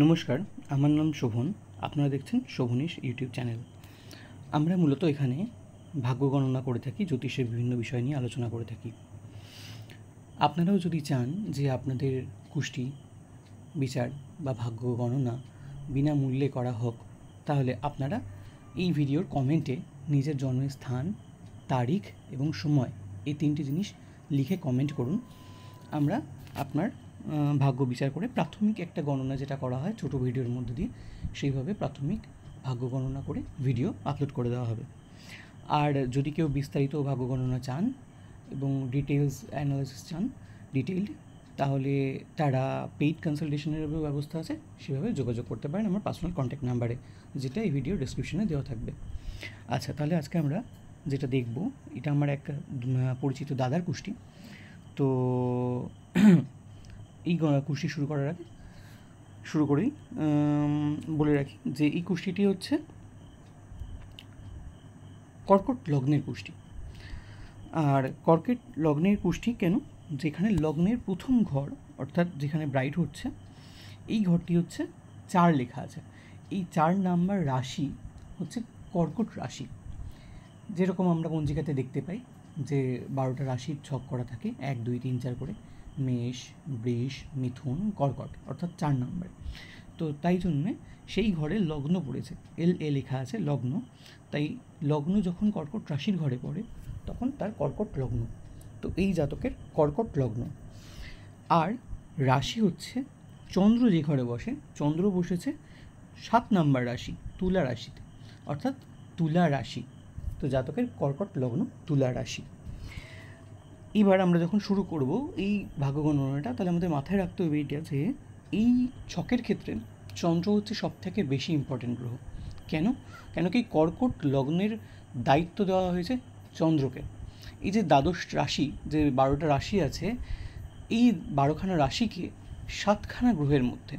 নমস্কার, আমার নাম শোভন। আপনারা দেখছেন শোভনীশ ইউটিউব চ্যানেল। আমরা মূলত এখানে ভাগ্য গণনা করে থাকি, জ্যোতিষের বিভিন্ন বিষয় নিয়ে আলোচনা করে থাকি। আপনারাও যদি চান যে আপনাদের কুষ্টি বিচার বা ভাগ্য গণনা বিনামূল্যে করা হোক, তাহলে আপনারা এই ভিডিওর কমেন্টে নিজের জন্মের স্থান, তারিখ এবং সময় এই তিনটি জিনিস লিখে কমেন্ট করুন। আমরা আপনার ভাগ্য বিচার করে প্রাথমিক একটা গণনা যেটা করা হয় ছোটো ভিডিওর মধ্যে দিয়ে, সেইভাবে প্রাথমিক ভাগ্য গণনা করে ভিডিও আপলোড করে দেওয়া হবে। আর যদি কেউ বিস্তারিত ভাগ্য গণনা চান এবং ডিটেলস অ্যানালিসিস চান ডিটেইলড, তাহলে তারা পেইড কনসালটেশনের ব্যবস্থা আছে, সেভাবে যোগাযোগ করতে পারেন আমার পার্সোনাল কন্ট্যাক্ট নাম্বারে, যেটা এই ভিডিও ডেসক্রিপশনে দেওয়া থাকবে। আচ্ছা, তাহলে আজকে আমরা যেটা দেখব, এটা আমার এক পরিচিত দাদার কুষ্টি। তো এই কুষ্টি শুরু করার আগে শুরু করেই বলে রাখি যে এই কুষ্টিটি হচ্ছে কর্কট লগ্নের কুষ্টি। আর কর্কট লগ্নের কুষ্টি কেন? যেখানে লগ্নের প্রথম ঘর, অর্থাৎ যেখানে ব্রাইট হচ্ছে, এই ঘরটি হচ্ছে 4 লেখা আছে। এই 4 নাম্বার রাশি হচ্ছে কর্কট রাশি। যেরকম আমরা পঞ্জিকাতে দেখতে পাই যে 12টা রাশির ছক করা থাকে, 1 2 3 4 করে, মেষ, বৃষ, মিথুন, কর্কট, অর্থাৎ 4 নাম্বার। তো তাই জন্যে সেই ঘরে লগ্ন পড়েছে, এ লেখা আছে লগ্ন। তাই লগ্ন যখন কর্কট রাশির ঘরে পড়ে তখন তার কর্কট লগ্ন। তো এই জাতকের কর্কট লগ্ন। আর রাশি হচ্ছে চন্দ্র যে ঘরে বসে, চন্দ্র বসেছে 7 নাম্বার রাশি তুলা রাশিতে, অর্থাৎ তুলা রাশি। তো জাতকের কর্কট লগ্ন তুলা রাশি। এবার আমরা যখন শুরু করব এই ভাগ্য গণনাটা, তাহলে আমাদের মাথায় রাখতে হবে এইটা যে এই ছকের ক্ষেত্রে চন্দ্র হচ্ছে সবথেকে বেশি ইম্পর্টেন্ট গ্রহ। কেন? কেন কি কর্কট লগ্নের দায়িত্ব দেওয়া হয়েছে চন্দ্রকে। এই যে দ্বাদশ রাশি, যে 12টা রাশি আছে, এই 12খানা রাশিকে 7খানা গ্রহের মধ্যে,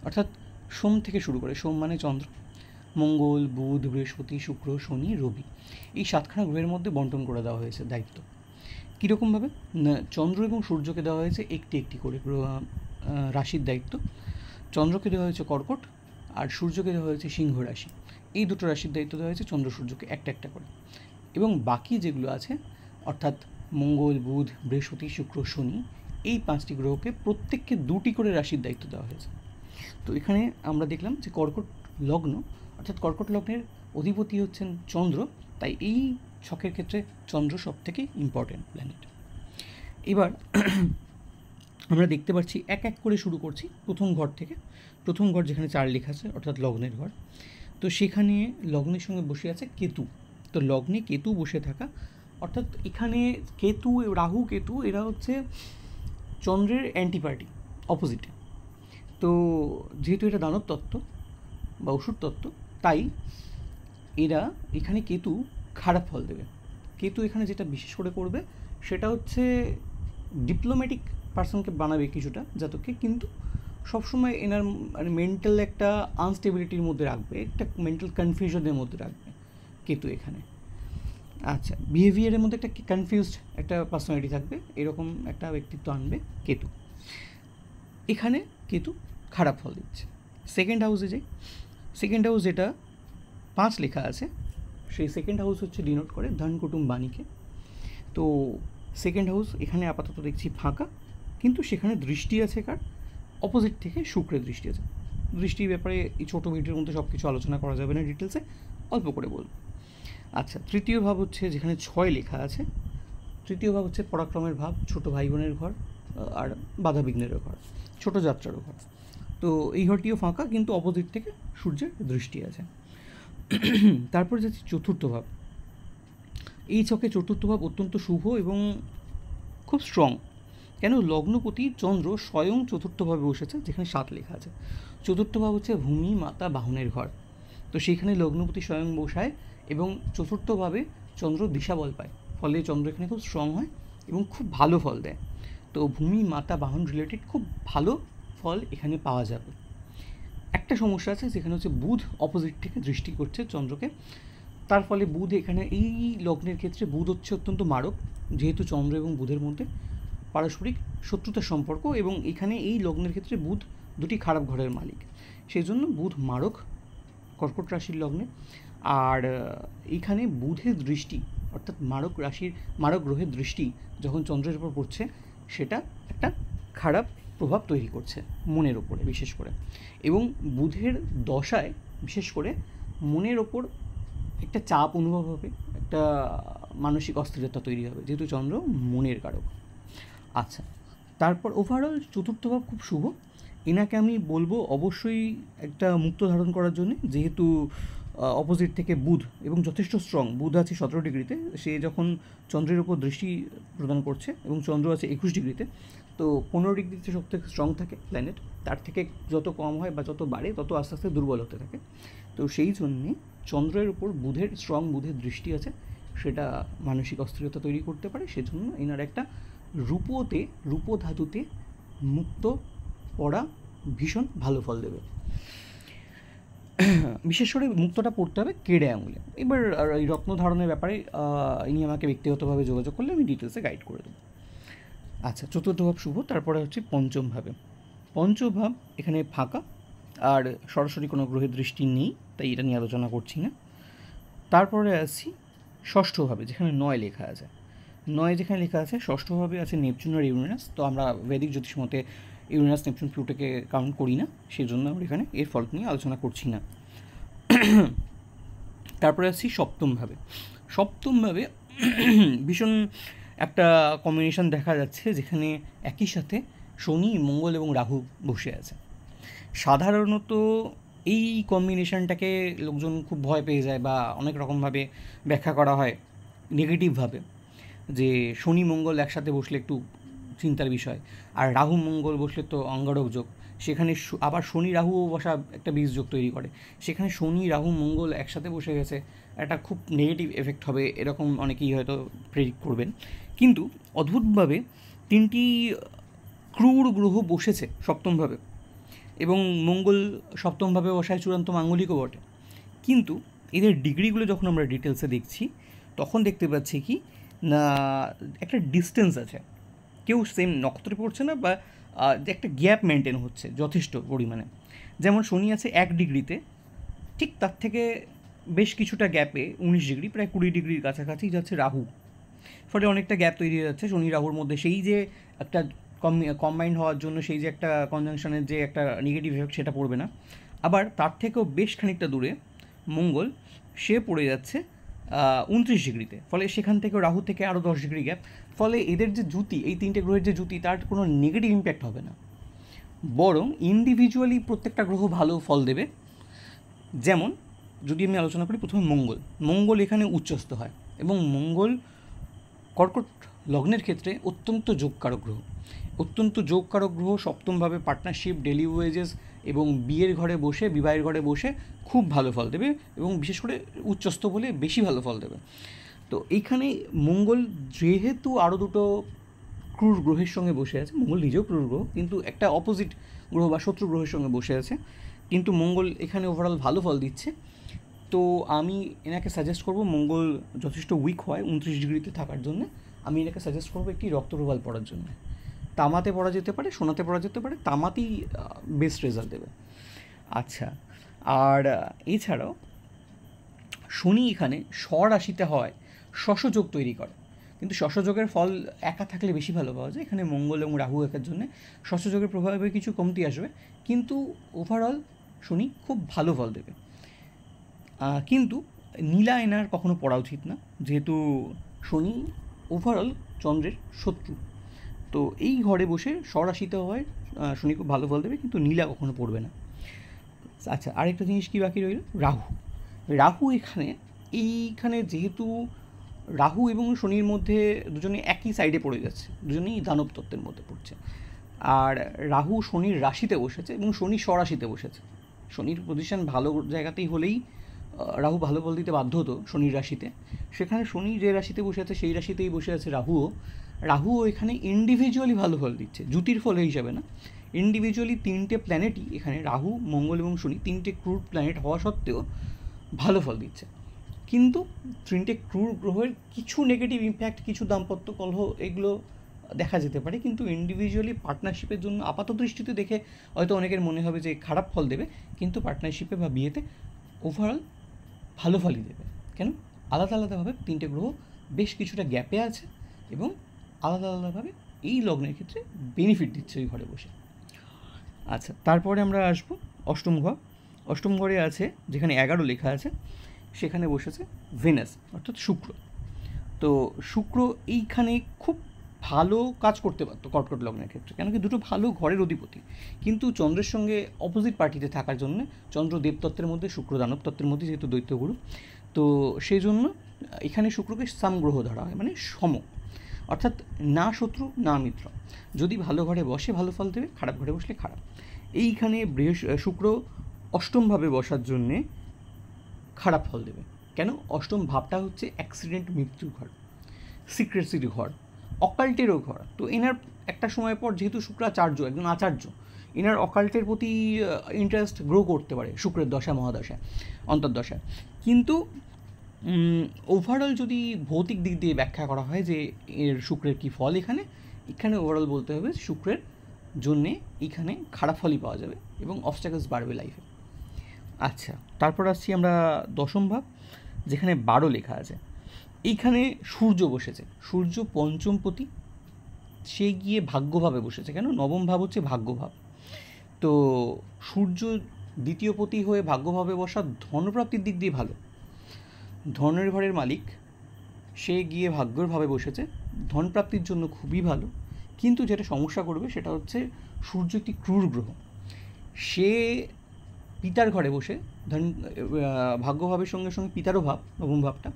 অর্থাৎ সোম থেকে শুরু করে, সোম মানে চন্দ্র, মঙ্গল, বুধ, বৃহস্পতি, শুক্র, শনি, রবি, এই 7খানা গ্রহের মধ্যে বন্টন করে দেওয়া হয়েছে দায়িত্ব। কীরকমভাবে? না, চন্দ্র এবং সূর্যকে দেওয়া হয়েছে একটি একটি করে রাশির দায়িত্ব। চন্দ্রকে দেওয়া হয়েছে কর্কট, আর সূর্যকে দেওয়া হয়েছে সিংহ রাশি। এই দুটো রাশির দায়িত্ব দেওয়া হয়েছে চন্দ্র সূর্যকে একটা একটা করে। এবং বাকি যেগুলো আছে, অর্থাৎ মঙ্গল, বুধ, বৃহস্পতি, শুক্র, শনি, এই 5টি গ্রহকে প্রত্যেককে 2টি করে রাশির দায়িত্ব দেওয়া হয়েছে। তো এখানে আমরা দেখলাম যে কর্কট লগ্ন, অর্থাৎ কর্কট লগ্নের অধিপতি হচ্ছেন চন্দ্র, তাই এই ছকের ক্ষেত্রে চন্দ্র সব থেকে ইম্পর্টেন্ট প্ল্যানেট। এবার আমরা দেখতে পাচ্ছি এক এক করে শুরু করছি প্রথম ঘর থেকে। প্রথম ঘর যেখানে 4 লেখা আছে, অর্থাৎ লগ্নের ঘর। তো সেখানে লগ্নের সঙ্গে বসে আছে কেতু। তো লগ্নে কেতু বসে থাকা, অর্থাৎ এখানে কেতু, রাহু কেতু এরা হচ্ছে চন্দ্রের অ্যান্টিপার্টি, অপোজিটে। তো যেহেতু এটা দানব তত্ত্ব বা অসুর তত্ত্ব, তাই এরা এখানে কেতু খারাপ ফল দেবে। কেতু এখানে যেটা বিশেষ করে করবে সেটা হচ্ছে ডিপ্লোম্যাটিক পার্সনকে বানাবে কিছুটা জাতককে, কিন্তু সবসময় এনার মানে মেন্টাল একটা আনস্টেবিলিটির মধ্যে রাখবে, একটা মেন্টাল কনফিউশনের মধ্যে রাখবে কেতু এখানে। আচ্ছা, বিহেভিয়ারের মধ্যে একটা কনফিউজড একটা পার্সোনালিটি থাকবে, এরকম একটা ব্যক্তিত্ব আনবে কেতু। এখানে কেতু খারাপ ফল দিচ্ছে। সেকেন্ড হাউসে যাই। সেকেন্ড হাউস যেটা 5 লেখা আছে, সেই সেকেন্ড হাউস হচ্ছে ডিনোট করে ধন, কুটুম, বাণীকে। তো সেকেন্ড হাউস এখানে আপাতত দেখছি ফাঁকা, কিন্তু সেখানে দৃষ্টি আছে কার? অপোজিট থেকে শুক্রের দৃষ্টি আছে। দৃষ্টির ব্যাপারে এই ছোটো ভিডিওর মধ্যে সব কিছু আলোচনা করা যাবে না ডিটেলসে, অল্প করে বলব। আচ্ছা, তৃতীয় ভাব হচ্ছে যেখানে 6 লেখা আছে, তৃতীয় ভাব হচ্ছে পরাক্রমের ভাব, ছোটো ভাই বোনের ঘর, আর বাধা বিঘ্নেরও ঘর, ছোটো যাত্রারও ঘর। তো এই ঘরটিও ফাঁকা, কিন্তু অপোজিট থেকে সূর্যের দৃষ্টি আছে। তারপর যাচ্ছি চতুর্থ ভাব। এই ছকে চতুর্থ ভাব অত্যন্ত শুভ এবং খুব স্ট্রং। কেন? লগ্নপতি চন্দ্র স্বয়ং চতুর্থভাবে বসেছে, যেখানে 7 লেখা আছে। চতুর্থ ভাব হচ্ছে ভূমি, মাতা, বাহনের ঘর। তো সেইখানে লগ্নপতি স্বয়ং বসায় এবং চতুর্থভাবে চন্দ্র দিশাবল পায়, ফলে চন্দ্র এখানে খুব স্ট্রং হয় এবং খুব ভালো ফল দেয়। তো ভূমি, মাতা, বাহন রিলেটেড খুব ভালো ফল এখানে পাওয়া যাবে। একটা সমস্যা আছে, যেখানে হচ্ছে বুধ অপোজিট থেকে দৃষ্টি করছে চন্দ্রকে, তার ফলে বুধ এখানে এই লগ্নের ক্ষেত্রে বুধ হচ্ছে অত্যন্ত মারক, যেহেতু চন্দ্র এবং বুধের মধ্যে পারস্পরিক শত্রুতার সম্পর্ক, এবং এখানে এই লগ্নের ক্ষেত্রে বুধ দুটি খারাপ ঘরের মালিক, সেই জন্য বুধ মারক কর্কট রাশির লগ্নে। আর এইখানে বুধের দৃষ্টি অর্থাৎ মারক গ্রহের দৃষ্টি যখন চন্দ্রের উপর পড়ছে সেটা একটা খারাপ প্রভাব তৈরি করছে মনের ওপরে বিশেষ করে, এবং বুধের দশায় বিশেষ করে মনের ওপর একটা চাপ অনুভব হবে, একটা মানসিক অস্থিরতা তৈরি হবে, যেহেতু চন্দ্র মনের কারক। আচ্ছা, তারপর ওভারঅল চতুর্থ ভাব খুব শুভ। এনাকে আমি বলবো অবশ্যই একটা মুক্ত ধারণ করার জন্য, যেহেতু অপোজিট থেকে বুধ এবং যথেষ্ট স্ট্রং, বুধ আছে 17 ডিগ্রিতে, সে যখন চন্দ্রের উপর দৃষ্টি প্রদান করছে এবং চন্দ্র আছে 21 ডিগ্রিতে, তো 15 ডিগ্রিতে সব থেকে স্ট্রং থাকে প্ল্যানেট, তার থেকে যত কম হয় বা যত বাড়ে তত আস্তে আস্তে দুর্বল হতে থাকে। তো সেই জন্যে চন্দ্রের উপর স্ট্রং বুধের দৃষ্টি আছে, সেটা মানসিক অস্থিরতা তৈরি করতে পারে। সেজন্য এনার একটা রূপ ধাতুতে মুক্ত পড়া ভীষণ ভালো ফল দেবে। বিশেষ করে মুক্তটা পড়তে হবে কেড়ে আঙুলে। এবার এই রত্ন ধারণের ব্যাপারে ইনি আমাকে ব্যক্তিগতভাবে যোগাযোগ করলে আমি ডিটেলসে গাইড করে দেবো। আচ্ছা, চতুর্থ ভাব শুভ। তারপরে হচ্ছে পঞ্চম ভাবে। পঞ্চম ভাব এখানে ফাঁকা, আর সরাসরি কোনো গ্রহের দৃষ্টি নেই, তাই এটা নিয়ে আলোচনা করছি না। তারপরে আসছি ষষ্ঠভাবে, যেখানে 9 লেখা আছে। 9 যেখানে লেখা আছে, ষষ্ঠভাবে আছে নেপচুন আর ইউরেনাস। তো আমরা বৈদিক জ্যোতিষ মতে ইউরেনাস, নেপচুন, প্লুটোকে কাউন্ট করি না, সেই জন্য আমরা এখানে এর ফল নিয়ে আলোচনা করছি না। তারপরে আসছি সপ্তমভাবে। সপ্তমভাবে ভীষণ একটা কম্বিনেশন দেখা যাচ্ছে, যেখানে একই সাথে শনি, মঙ্গল এবং রাহু বসে আছে। সাধারণত এই কম্বিনেশনটাকে লোকজন খুব ভয় পেয়ে যায় বা অনেক রকমভাবে ব্যাখ্যা করা হয় নেগেটিভভাবে, যে শনি মঙ্গল একসাথে বসলে একটু চিন্তার বিষয়, আর রাহু মঙ্গল বসলে তো অঙ্গারক যোগ। সেখানে আবার শনি রাহুও বসা একটা বীজ যোগ তৈরি করে, সেখানে শনি রাহু মঙ্গল একসাথে বসে গেছে, একটা খুব নেগেটিভ এফেক্ট হবে, এরকম অনেকেই হয়তো প্রেডিক্ট করবেন। কিন্তু অদ্ভুতভাবে 3টি ক্রূর গ্রহ বসেছে সপ্তমভাবে, এবং মঙ্গল সপ্তমভাবে বসায় চূড়ান্ত মাঙ্গলিকও বটে। কিন্তু এদের ডিগ্রিগুলো যখন আমরা ডিটেলসে দেখছি, তখন দেখতে পাচ্ছি কি না, একটা ডিস্টেন্স আছে, কেউ সেম নক্ষত্রে পড়ছে না, বা একটা গ্যাপ মেনটেন হচ্ছে যথেষ্ট পরিমাণে। যেমন শনি আছে 1 ডিগ্রিতে, ঠিক তার থেকে বেশ কিছুটা গ্যাপে 19 ডিগ্রি, প্রায় 20 ডিগ্রির কাছাকাছি যাচ্ছে রাহু। ফলে অনেকটা গ্যাপ তৈরি হয়ে যাচ্ছে শনি রাহুর মধ্যে, সেই যে একটা কম্বাইন্ড হওয়ার জন্য সেই যে একটা কনজাংশনের যে একটা নেগেটিভ এফেক্ট, সেটা পড়বে না। আবার তার থেকেও বেশ খানিকটা দূরে মঙ্গল, সে পড়ে যাচ্ছে 29 ডিগ্রিতে, ফলে সেখান থেকেও রাহু থেকে আরও 10 ডিগ্রি গ্যাপ। ফলে এদের যে জুতি, এই 3টে গ্রহের যে জুতি, তার কোনো নেগেটিভ ইম্প্যাক্ট হবে না, বরং ইন্ডিভিজুয়ালি প্রত্যেকটা গ্রহ ভালো ফল দেবে। যেমন যদি আমি আলোচনা করি প্রথমে মঙ্গল এখানে উচ্চস্থ হয়, এবং মঙ্গল কর্কট লগ্নের ক্ষেত্রে অত্যন্ত যোগকারক গ্রহ। সপ্তমভাবে পার্টনারশিপ, ডেলি ওয়েজেস এবং বিবাহের ঘরে বসে খুব ভালো ফল দেবে, এবং বিশেষ করে উচ্চস্থ বলে বেশি ভালো ফল দেবে। তো এইখানে মঙ্গল যেহেতু আরও দুটো ক্রূর গ্রহের সঙ্গে বসে আছে, মঙ্গল নিজেও ক্রূর গ্রহ, কিন্তু একটা অপোজিট গ্রহ বা শত্রু গ্রহের সঙ্গে বসে আছে, কিন্তু মঙ্গল এখানে ওভারঅল ভালো ফল দিচ্ছে। তো আমি এনাকে সাজেস্ট করব, মঙ্গল যথেষ্ট উইক হয় 29 ডিগ্রিতে থাকার জন্য, আমি এনাকে সাজেস্ট করবো একটি রক্তপ্রবাল পড়ার জন্য। তামাতে পড়া যেতে পারে, সোনাতে পড়া যেতে পারে, তামাতেই বেস্ট রেজাল্ট দেবে। আচ্ছা, আর এছাড়াও শনি এখানে স্বরাশিতে হয় শশযোগ তৈরি করে, কিন্তু শশযোগের ফল একা থাকলে বেশি ভালো পাওয়া যায়। এখানে মঙ্গল এবং রাহু একার জন্য শশযোগের প্রভাবে কিছু কমতি আসবে, কিন্তু ওভারঅল শনি খুব ভালো ফল দেবে। কিন্তু নীলা এনার কখনো পড়া উচিত না, যেহেতু শনি ওভারঅল চন্দ্রের শত্রু। তো এই ঘরে বসে স্বরাশিতে হয় শনি খুব ভালো ফল দেবে, কিন্তু নীলা কখনো পড়বে না। আচ্ছা, আরেকটা জিনিস কি বাকি রইল, রাহু এইখানে যেহেতু রাহু এবং শনির মধ্যে দুজনে একই সাইডে পড়ে যাচ্ছে, দুজনেই দানব তত্ত্বের মধ্যে পড়ছে, আর রাহু শনির রাশিতে বসেছে এবং শনি স্বরাশিতে বসেছে। শনির পজিশন ভালো জায়গাতেই হলেই রাহু ভালো ফল দিতে বাধ্য হতো শনির রাশিতে, সেখানে শনি যে রাশিতে বসে আছে সেই রাশিতেই বসে আছে রাহুও এখানে ইন্ডিভিজুয়ালি ভালো ফল দিচ্ছে, জুতির ফল হিসাবে না। ইন্ডিভিজুয়ালি 3টে প্ল্যানেটই এখানে, রাহু, মঙ্গল এবং শনি, 3টে ক্রুড প্ল্যানেট হওয়া সত্ত্বেও ভালো ফল দিচ্ছে। কিন্তু 3টে ক্রুড গ্রহের কিছু নেগেটিভ ইম্প্যাক্ট, কিছু দাম্পত্য কলহ, এগুলো দেখা যেতে পারে, কিন্তু ইন্ডিভিজুয়ালি পার্টনারশিপের জন্য আপাত দৃষ্টিতে দেখে হয়তো অনেকের মনে হবে যে খারাপ ফল দেবে, কিন্তু পার্টনারশিপে বা বিয়েতে ওভারঅল ভালো ফলই দেবে। কেন? আলাদা আলাদাভাবে তিনটে গ্রহ বেশ কিছুটা গ্যাপে আছে এবং আলাদা আলাদাভাবে এই লগ্নের ক্ষেত্রে বেনিফিট দিচ্ছে ওই ঘরে বসে। আচ্ছা, তারপরে আমরা আসবো অষ্টম ঘর। অষ্টম ঘরে আছে যেখানে 11 লেখা আছে, সেখানে বসেছে ভেনাস অর্থাৎ শুক্র। তো শুক্র এইখানে খুব ভালো কাজ করতে পারতো কর্কট লগ্নের ক্ষেত্রে, কেন কি দুটো ভালো ঘরের অধিপতি, কিন্তু চন্দ্রের সঙ্গে অপোজিট পার্টিতে থাকার জন্য, চন্দ্র দেবতত্ত্বের মধ্যে, শুক্র দানব তত্ত্বের মধ্যে, যেহেতু দৈত্যগুরু, তো সেই জন্য এখানে শুক্রকে সাম গ্রহ ধরা হয়, মানে সম, অর্থাৎ না শত্রু না মিত্র। যদি ভালো ঘরে বসে ভালো ফল দেবে, খারাপ ঘরে বসলে খারাপ। এইখানে শুক্র অষ্টমভাবে বসার জন্যে খারাপ ফল দেবে। কেন? অষ্টম ভাবটা হচ্ছে অ্যাক্সিডেন্ট, মৃত্যুর ঘর, সিক্রেসির ঘর, অকাল্টেরও ঘর। তো এনার একটা সময় পর, যেহেতু শুক্রাচার্য, একজন আচার্য, এনার অকাল্টের প্রতি ইন্টারেস্ট গ্রো করতে পারে শুক্রের দশা মহাদশায়, অন্তর্দশায়। কিন্তু ওভারঅল যদি ভৌতিক দিক দিয়ে ব্যাখ্যা করা হয় যে এর শুক্রের কী ফল, এখানে ওভারঅল বলতে হবে শুক্রের জন্যে এখানে খারাপ ফলই পাওয়া যাবে এবং অবস্ট্যাকলস বাড়বে লাইফে। আচ্ছা, তারপর আসছি আমরা দশম ভাব, যেখানে 12 লেখা আছে। এইখানে সূর্য বসেছে, সূর্য পঞ্চমপতি, সে গিয়ে ভাগ্যভাবে বসেছে। কেন? নবম ভাব হচ্ছে ভাগ্যভাব। তো সূর্য দ্বিতীয়পতি হয়ে ভাগ্যভাবে বসা ধনপ্রাপ্তির দিক দিয়ে ভালো, ধনের ঘরের মালিক, সে গিয়ে ভাগ্যের ভাবে বসেছে, ধনপ্রাপ্তির জন্য খুবই ভালো। কিন্তু যেটা সমস্যা করবে সেটা হচ্ছে সূর্য একটি ক্রূর গ্রহ, সে পিতার ঘরে বসে, ভাগ্যভাবের সঙ্গে সঙ্গে পিতারও ভাব, নবম ভাবটা,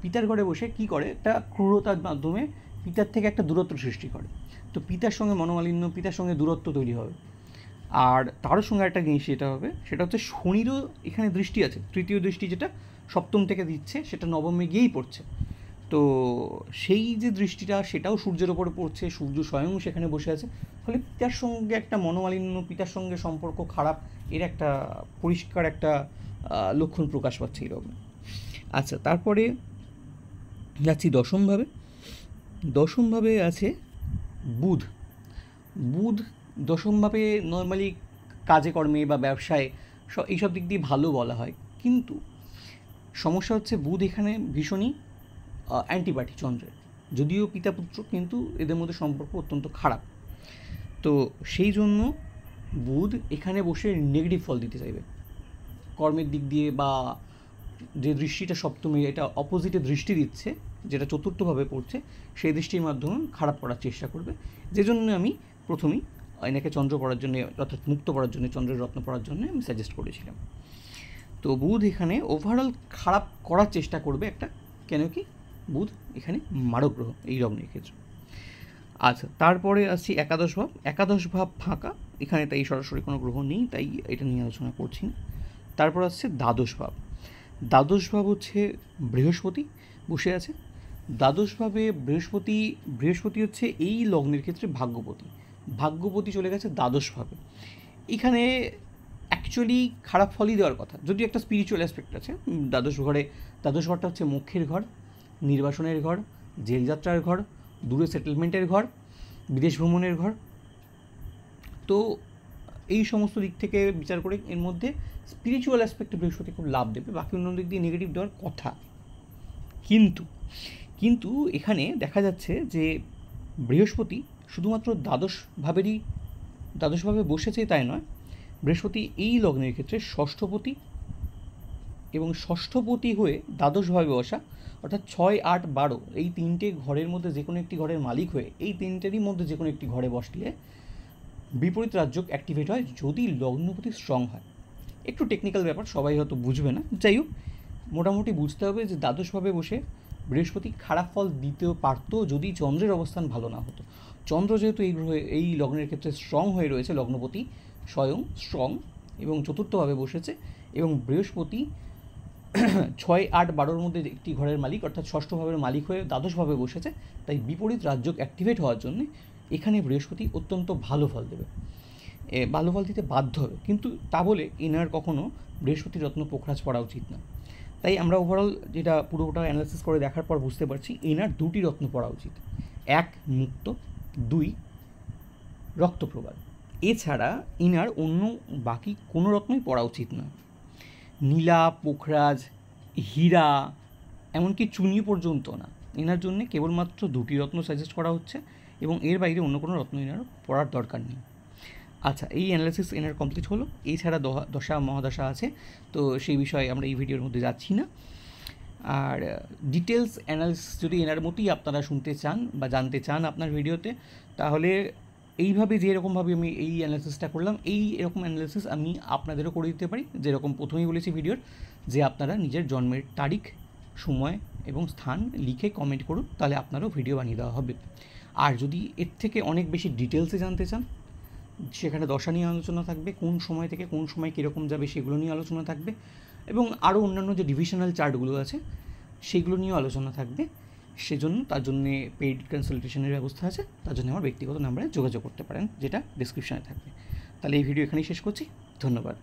পিতার ঘরে বসে কি করে, একটা ক্রূরতার মাধ্যমে পিতার থেকে একটা দূরত্ব সৃষ্টি করে। তো পিতার সঙ্গে মনোমালিন্য, পিতার সঙ্গে দূরত্ব তৈরি হবে। আর তারও সঙ্গে একটা জিনিস যেটা হবে সেটা হচ্ছে শনিরও এখানে দৃষ্টি আছে, তৃতীয় দৃষ্টি যেটা সপ্তম থেকে দিচ্ছে, সেটা নবমে গিয়েই পড়ছে। তো সেই যে দৃষ্টিটা, সেটাও সূর্যের ওপরে পড়ছে, সূর্য স্বয়ং সেখানে বসে আছে, ফলে পিতার সঙ্গে একটা মনোমালিন্য, পিতার সঙ্গে সম্পর্ক খারাপ, এর একটা পরিষ্কার একটা লক্ষণ প্রকাশ পাচ্ছে এই লগ্নে। আচ্ছা, তারপরে যাচ্ছি দশমভাবে। দশমভাবে আছে বুধ। বুধ দশমভাবে নর্মালি কাজে কর্মে বা ব্যবসায় এইসব দিক দিয়ে ভালো বলা হয়, কিন্তু সমস্যা হচ্ছে বুধ এখানে ভীষণই অ্যান্টিপার্টি চন্দ্রের, যদিও পিতা পুত্র, কিন্তু এদের মধ্যে সম্পর্ক অত্যন্ত খারাপ। তো সেই জন্য বুধ এখানে বসে নেগেটিভ ফল দিতে চাইবে কর্মের দিক দিয়ে, বা যে দৃষ্টিটা সপ্তমে, এটা অপোজিটে দৃষ্টি দিচ্ছে, যেটা চতুর্থভাবে পড়ছে, সেই দৃষ্টির মাধ্যমে খারাপ করার চেষ্টা করবে। যে জন্য আমি প্রথমেই এনাকে চন্দ্র পড়ার জন্য, অর্থাৎ মুক্ত পড়ার জন্য, চন্দ্রের রত্ন পড়ার জন্য আমি সাজেস্ট করেছিলাম। তো বুধ এখানে ওভারঅল খারাপ করার চেষ্টা করবে একটা, কেন কি বুধ এখানে মারক গ্রহ এই লগ্নের ক্ষেত্রে। আচ্ছা, তারপরে আসছি একাদশ ভাব। একাদশ ভাব ফাঁকা, এখানে তাই সরাসরি কোনো গ্রহ নেই, তাই এটা নিয়ে আলোচনা করছি না। তারপর আসছে দ্বাদশ ভাব। দ্বাদশ ভাব হচ্ছে বৃহস্পতি বসে আছে। দ্বাদশ ভাবে বৃহস্পতি হচ্ছে এই লগ্নের ক্ষেত্রে ভাগ্যপতি চলে গেছে দ্বাদশ ভাবে। এখানে অ্যাকচুয়ালি খারাপ ফলই দেওয়ার কথা, যদিও একটা স্পিরিচুয়াল অ্যাসপেক্ট আছে দ্বাদশ ঘরে। দ্বাদশ ঘরটা হচ্ছে মোক্ষের ঘর, নির্বাসনের ঘর, জেলযাত্রার ঘর, দূরে সেটেলমেন্টের ঘর, বিদেশ ভ্রমণের ঘর। তো এই সমস্ত দিক থেকে বিচার করে এর মধ্যে স্পিরিচুয়াল অ্যাসপেক্টে বৃহস্পতি খুব লাভ দেবে, বাকি অন্য দিক দিয়ে নেগেটিভ দেওয়ার কথা। কিন্তু এখানে দেখা যাচ্ছে যে বৃহস্পতি শুধুমাত্র দ্বাদশভাবে বসেছে তাই নয়, বৃহস্পতি এই লগ্নের ক্ষেত্রে ষষ্ঠপতি, এবং ষষ্ঠপতি হয়ে দ্বাদশভাবে বসা, অর্থাৎ 6, 8, 12 এই তিনটে ঘরের মধ্যে যে কোনো একটি ঘরের মালিক হয়ে এই তিনটেরই মধ্যে যে কোনো একটি ঘরে বসলে বিপরীত রাজযোগ অ্যাক্টিভেট হয়, যদি লগ্নপতি স্ট্রং হয়। একটু টেকনিক্যাল ব্যাপার, সবাই হয়তো বুঝবে না, যাই হোক মোটামুটি বুঝতে হবে যে দ্বাদশভাবে বসে বৃহস্পতি খারাপ ফল দিতেও পারতো যদি চন্দ্রের অবস্থান ভালো না হতো। চন্দ্র যেহেতু এই লগ্নের ক্ষেত্রে স্ট্রং হয়ে রয়েছে, লগ্নপতি স্বয়ং স্ট্রং এবং চতুর্থভাবে বসেছে, এবং বৃহস্পতি 6, 8, 12 মধ্যে একটি ঘরের মালিক, অর্থাৎ ষষ্ঠভাবের মালিক হয়ে দ্বাদশভাবে বসেছে, তাই বিপরীত রাজযোগ অ্যাক্টিভেট হওয়ার জন্য এখানে বৃহস্পতি অত্যন্ত ভালো ফল দেবে, ভালো ফল দিতে বাধ্য হবে। কিন্তু তা বলে এনার কখনো বৃহস্পতি রত্ন পোখরাজ পড়া উচিত না। তাই আমরা ওভারঅল যেটা পুরোটা অ্যানালাইসিস করে দেখার পর বুঝতে পারছি এনার 2টি রত্ন পড়া উচিত। এক মুক্ত, 2 রক্তপ্রবাল। এছাড়া ইনার অন্য বাকি কোনো রত্নই পড়া উচিত না। নীলা, পোখরাজ, হীরা, এমনকি চুনি পর্যন্ত না। এনার জন্য কেবলমাত্র 2টি রত্ন সাজেস্ট করা হচ্ছে এবং এর বাইরে অন্য কোনো রত্ন এনার পড়ার দরকার নেই। আচ্ছা, এই অ্যানালাইসিস এনার কমপ্লিট হলো। এছাড়া দশা মহাদশা আছে, তো সেই বিষয়ে আমরা এই ভিডিওর মধ্যে যাচ্ছি না। আর ডিটেলস অ্যানালিসিস যদি এনার মতোই আপনারা শুনতে চান বা জানতে চান আপনার ভিডিওতে, তাহলে এইভাবে যেরকমভাবে আমি এই অ্যানালিসিসটা করলাম, এই এরকম অ্যানালিসিস আমি আপনাদেরও করে দিতে পারি। যেরকম প্রথমেই বলেছি ভিডিওর, যে আপনারা নিজের জন্মের তারিখ, সময় এবং স্থান লিখে কমেন্ট করুন, তাহলে আপনারও ভিডিও বানিয়ে দেওয়া হবে। আর যদি এর থেকে অনেক বেশি ডিটেলসে জানতে চান, সেখানে দশা নিয়ে আলোচনা থাকবে, কোন সময় থেকে কোন সময় কীরকম যাবে সেগুলো নিয়ে আলোচনা থাকবে, এবং আরও অন্যান্য যে ডিভিশনাল চার্টগুলো আছে সেগুলো নিয়েও আলোচনা থাকবে। সেজন্য তার জন্যে পেইড কনসালটেশনের ব্যবস্থা আছে, তার জন্য আমার ব্যক্তিগত নাম্বারে যোগাযোগ করতে পারেন, যেটা ডিসক্রিপশানে থাকবে। তাহলে এই ভিডিও এখানেই শেষ করছি। ধন্যবাদ।